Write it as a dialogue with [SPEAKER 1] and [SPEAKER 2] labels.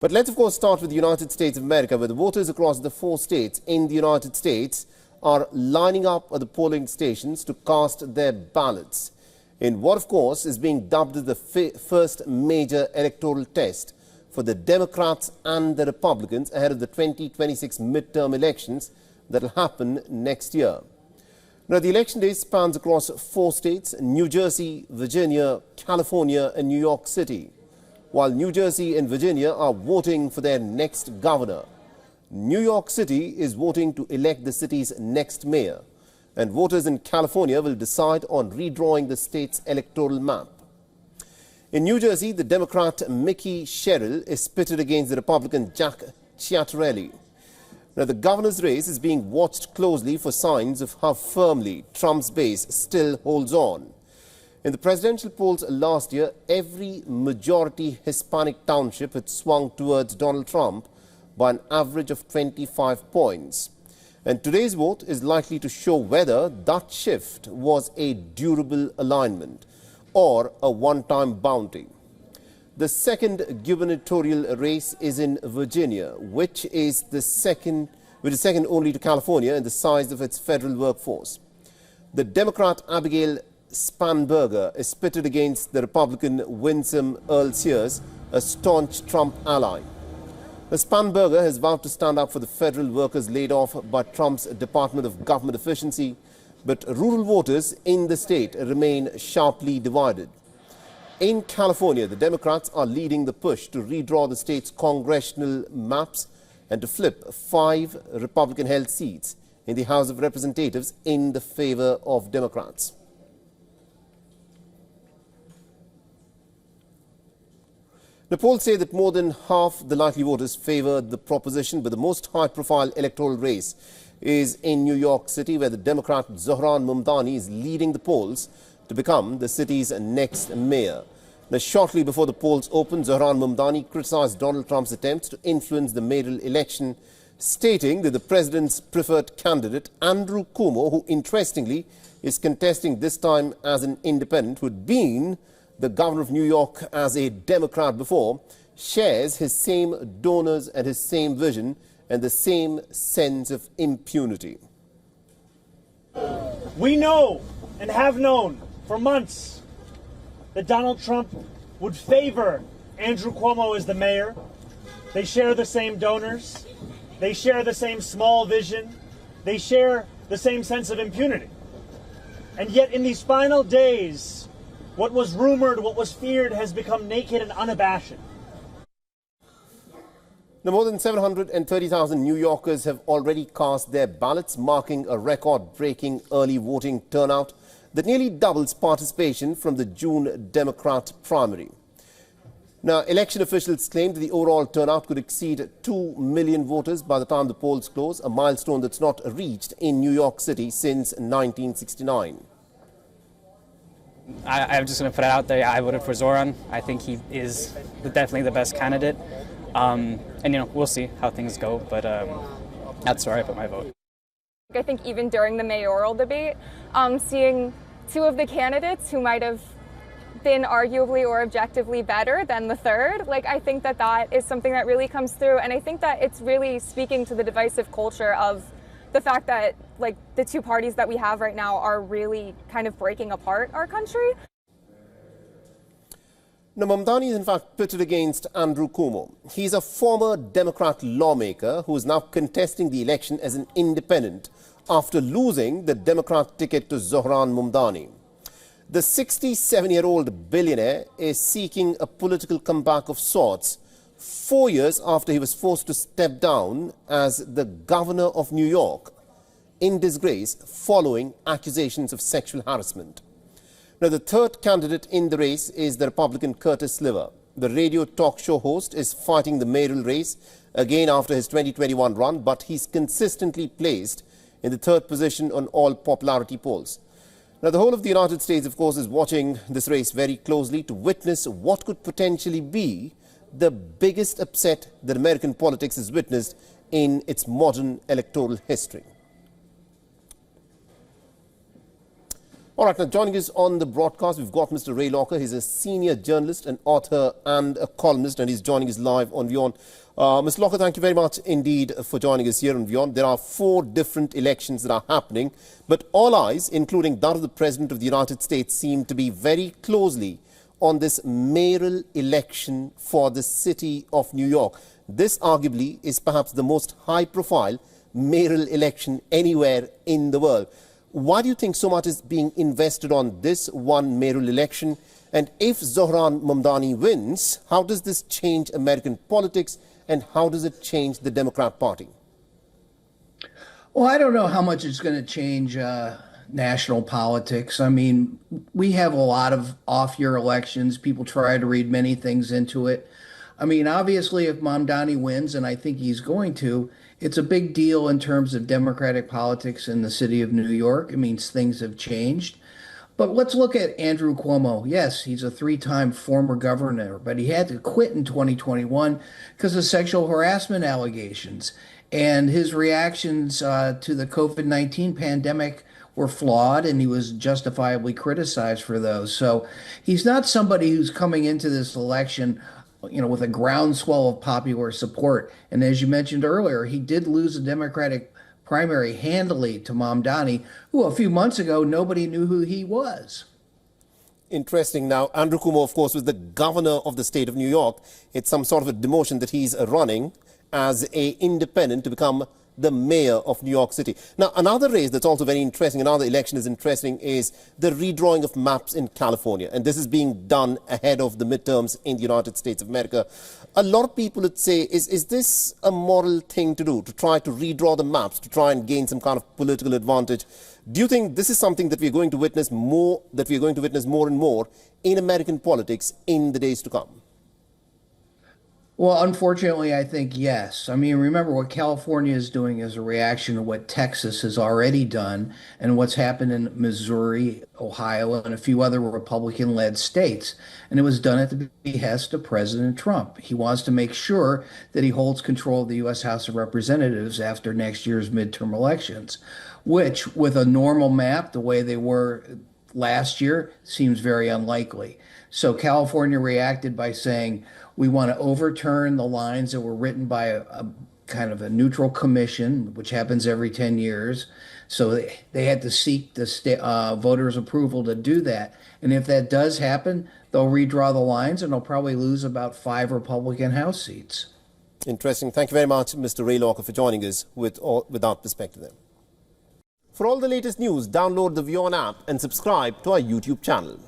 [SPEAKER 1] But let's, of course, start with the United States of America, where the voters across the 4 states in the United States are lining up at the polling stations to cast their ballots in what, of course, is being dubbed as the first major electoral test for the Democrats and the Republicans ahead of the 2026 midterm elections that will happen next year. Now, the election day spans across 4 states: New Jersey, Virginia, California and New York City, while New Jersey and Virginia are voting for their next governor. New York City is voting to elect the city's next mayor, and voters in California will decide on redrawing the state's electoral map. In New Jersey, the Democrat Mickey Sherrill is pitted against the Republican Jack Ciattarelli. Now, the governor's race is being watched closely for signs of how firmly Trump's base still holds on. In the presidential polls last year, every majority Hispanic township had swung towards Donald Trump by an average of 25 points. And today's vote is likely to show whether that shift was a durable alignment or a one-time bounty. The second gubernatorial race is in Virginia, which is second only to California in the size of its federal workforce. The Democrat Abigail Spanberger is pitted against the Republican Winsome Earl Sears, a staunch Trump ally. Spanberger has vowed to stand up for the federal workers laid off by Trump's Department of Government Efficiency, but rural voters in the state remain sharply divided. In California, the Democrats are leading the push to redraw the state's congressional maps and to flip 5 Republican-held seats in the House of Representatives in the favor of Democrats. The polls say that more than half the likely voters favored the proposition, but the most high-profile electoral race is in New York City, where the Democrat Zohran Mamdani is leading the polls to become the city's next mayor. Now, shortly before the polls opened, Zohran Mamdani criticized Donald Trump's attempts to influence the mayoral election, stating that the president's preferred candidate, Andrew Cuomo, who interestingly is contesting this time as an independent, who had been the governor of New York as a Democrat before, shares his same donors and his same vision and the same sense of impunity.
[SPEAKER 2] We know and have known for months that Donald Trump would favor Andrew Cuomo as the mayor. They share the same donors. They share the same small vision. They share the same sense of impunity. And yet in these final days, what was rumored, what was feared, has become naked and unabashed.
[SPEAKER 1] Now, more than 730,000 New Yorkers have already cast their ballots, marking a record-breaking early voting turnout that nearly doubles participation from the June Democrat primary. Now, election officials claim that the overall turnout could exceed 2 million voters by the time the polls close, a milestone that's not reached in New York City since 1969.
[SPEAKER 3] I'm just going to put it out there. I voted for Zoran. I think he is definitely the best candidate. And, we'll see how things go, but that's where I put my vote.
[SPEAKER 4] I think even during the mayoral debate, seeing 2 of the candidates who might have been arguably or objectively better than the third, I think that is something that really comes through. And I think that it's really speaking to the divisive culture of the fact that the 2 parties that we have right now are really kind of breaking apart our country.
[SPEAKER 1] Now, Mamdani is in fact pitted against Andrew Cuomo. He's a former Democrat lawmaker who is now contesting the election as an independent after losing the Democrat ticket to Zohran Mamdani. The 67-year-old billionaire is seeking a political comeback of sorts 4 years after he was forced to step down as the governor of New York in disgrace following accusations of sexual harassment. Now, the third candidate in the race is the Republican Curtis Sliver. The radio talk show host is fighting the mayoral race again after his 2021 run, but he's consistently placed in the 3rd position on all popularity polls. Now, the whole of the United States, of course, is watching this race very closely to witness what could potentially be the biggest upset that American politics has witnessed in its modern electoral history. All right, now joining us on the broadcast, we've got Mr. Ray Locker. He's a senior journalist, an author and a columnist, and he's joining us live on WION. Mr. Locker, thank you very much indeed for joining us here on WION. There are 4 different elections that are happening, but all eyes, including that of the President of the United States, seem to be very closely on this mayoral election for the city of New York. This arguably is perhaps the most high-profile mayoral election anywhere in the world. Why do you think so much is being invested on this one mayoral election? And if Zohran Mamdani wins, how does this change American politics and how does it change the Democrat Party?
[SPEAKER 5] Well, I don't know how much it's going to change national politics. I mean, we have a lot of off-year elections. People try to read many things into it. I mean, obviously, if Mamdani wins, and I think he's going to, it's a big deal in terms of Democratic politics in the city of New York. It means things have changed. But let's look at Andrew Cuomo. Yes, he's a 3-time former governor, but he had to quit in 2021 because of sexual harassment allegations. And his reactions to the COVID-19 pandemic were flawed, and he was justifiably criticized for those. So he's not somebody who's coming into this election with a groundswell of popular support. And as you mentioned earlier, he did lose a Democratic primary handily to Mamdani, who a few months ago, nobody knew who he was.
[SPEAKER 1] Interesting. Now, Andrew Cuomo, of course, was the governor of the state of New York. It's some sort of a demotion that he's running as an independent to become the mayor of New York City. Now, another race that's also very interesting, another election is interesting, is the redrawing of maps in California. And this is being done ahead of the midterms in the United States of America. A lot of people would say, is this a moral thing to do, to try to redraw the maps, to try and gain some kind of political advantage? Do you think this is something that we're going to witness more and more in American politics in the days to come?
[SPEAKER 5] Well, unfortunately, I think yes. I mean, remember what California is doing is a reaction to what Texas has already done and what's happened in Missouri, Ohio, and a few other Republican-led states. And it was done at the behest of President Trump. He wants to make sure that he holds control of the U.S. House of Representatives after next year's midterm elections, which, with a normal map, the way they were last year, seems very unlikely. So California reacted by saying, we want to overturn the lines that were written by a kind of a neutral commission, which happens every 10 years. So they had to seek the voters' approval to do that. And if that does happen, they'll redraw the lines and they'll probably lose about 5 Republican House seats.
[SPEAKER 1] Interesting. Thank you very much, Mr. Ray Locker, for joining us with that perspective there. For all the latest news, download the WION app and subscribe to our YouTube channel.